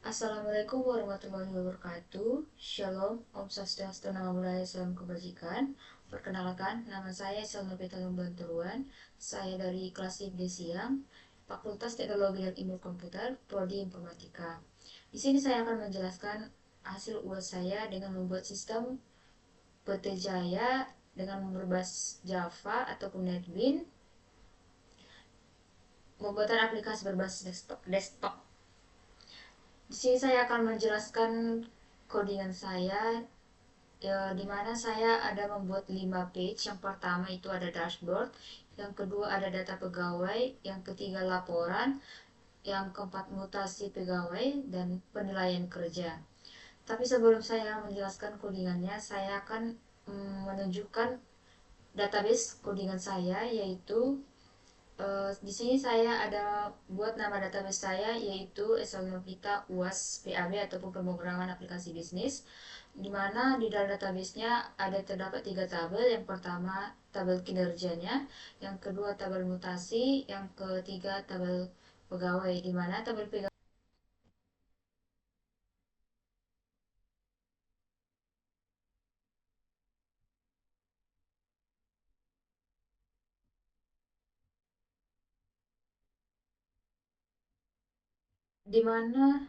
Assalamualaikum warahmatullahi wabarakatuh. Shalom, Om Swastiastu, Namo Buddhaya, Salam Kebajikan. Perkenalkan, nama saya Selma Petalung Bantuan. Saya dari kelas IPD Siang, Fakultas Teknologi dan Ilmu Komputer, Prodi Informatika. Di sini saya akan menjelaskan hasil UAS saya dengan membuat sistem PT Jaya dengan berbasis Java ataupun NetBeans, pembuatan aplikasi berbasis desktop. Di sini saya akan menjelaskan codingan saya, di mana saya ada membuat 5 page. Yang pertama itu ada dashboard, yang kedua ada data pegawai, yang ketiga laporan, yang keempat mutasi pegawai, dan penilaian kerja. Tapi sebelum saya menjelaskan codingannya, saya akan menunjukkan database codingan saya, yaitu di sini saya ada buat nama database saya, yaitu Excelnovita UAS PAB ataupun pemrograman aplikasi bisnis, di mana di dalam database-nya ada terdapat 3 tabel. Yang pertama tabel kinerjanya, yang kedua tabel mutasi, yang ketiga tabel pegawai, di mana tabel pegawai di mana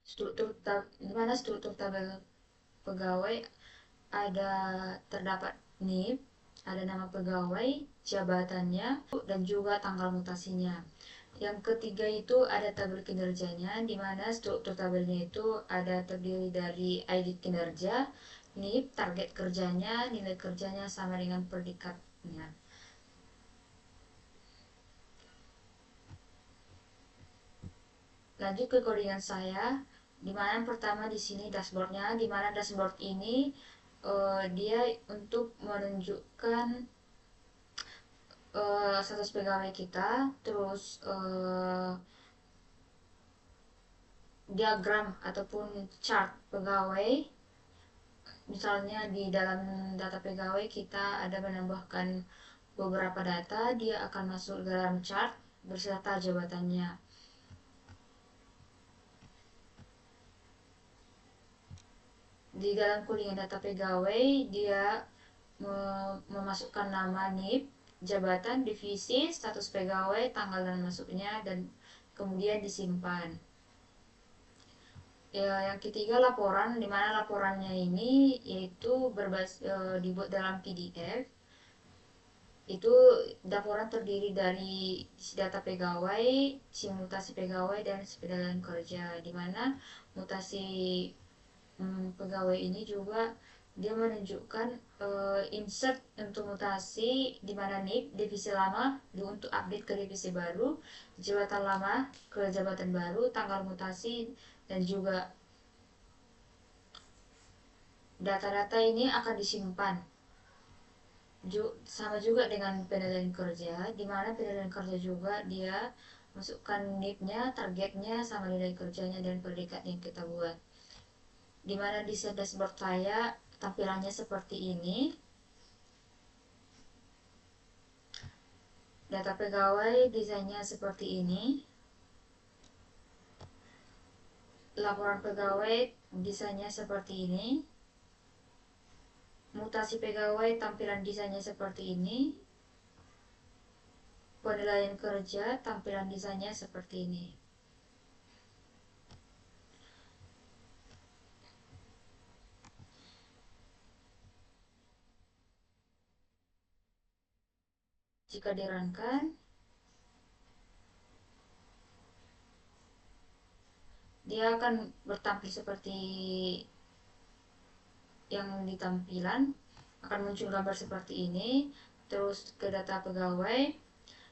struktur tabel pegawai ada terdapat NIP, ada nama pegawai, jabatannya, dan juga tanggal mutasinya. Yang ketiga itu ada tabel kinerjanya, di mana struktur tabelnya itu ada terdiri dari ID kinerja, NIP, target kerjanya, nilai kerjanya sama dengan predikatnya. Lanjut ke codingan saya, di mana yang pertama di sini dashboardnya, di mana dashboard ini dia untuk menunjukkan status pegawai kita, terus diagram ataupun chart pegawai. Misalnya di dalam data pegawai kita ada menambahkan beberapa data, dia akan masuk dalam chart beserta jabatannya. Di dalam codingan data pegawai dia memasukkan nama NIP, jabatan, divisi, status pegawai, tanggal dan masuknya, dan kemudian disimpan. Ya, yang ketiga laporan, di mana laporannya ini yaitu dibuat dalam PDF. Itu laporan terdiri dari data pegawai, simulasi pegawai, dan penilaian kerja, di mana mutasi pegawai ini juga dia menunjukkan insert untuk mutasi, di mana NIP divisi lama untuk update ke divisi baru, jabatan lama ke jabatan baru, tanggal mutasi, dan juga data-data ini akan disimpan. Sama juga dengan penilaian kerja, di mana penilaian kerja juga dia masukkan NIP-nya, targetnya, sama nilai kerjanya dan predikat yang kita buat. Di mana di dashboard saya tampilannya seperti ini. Data pegawai desainnya seperti ini. Laporan pegawai desainnya seperti ini. Mutasi pegawai tampilan desainnya seperti ini. Penilaian kerja tampilan desainnya seperti ini. Jika dirankan, dia akan bertampil seperti yang di tampilan, akan muncul gambar seperti ini. Terus ke data pegawai,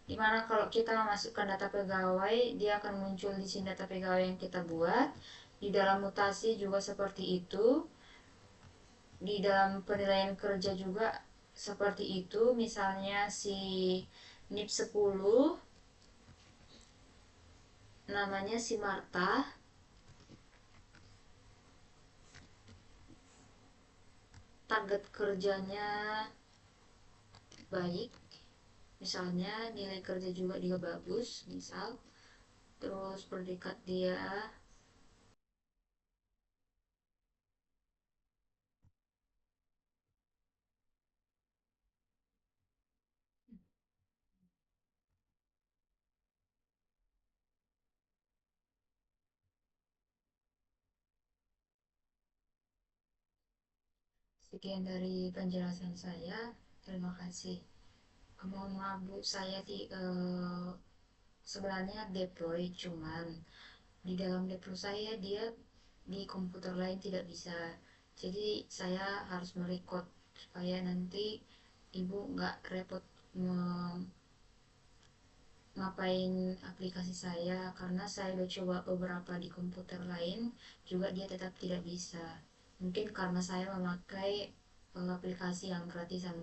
dimana kalau kita memasukkan data pegawai, dia akan muncul di sini data pegawai yang kita buat. Di dalam mutasi juga seperti itu. Di dalam penilaian kerja juga seperti itu. Misalnya si NIP 10 namanya si Marta, target kerjanya baik, misalnya nilai kerja juga dia bagus, misal. terus berdekat dia. Sekian dari penjelasan saya, terima kasih. Mohon maaf Bu, saya sebenarnya deploy, cuman di dalam deploy saya dia di komputer lain tidak bisa, jadi saya harus merecord supaya nanti ibu nggak repot ngapain aplikasi saya, karena saya udah coba beberapa di komputer lain juga dia tetap tidak bisa. Mungkin karena saya memakai aplikasi yang gratisan.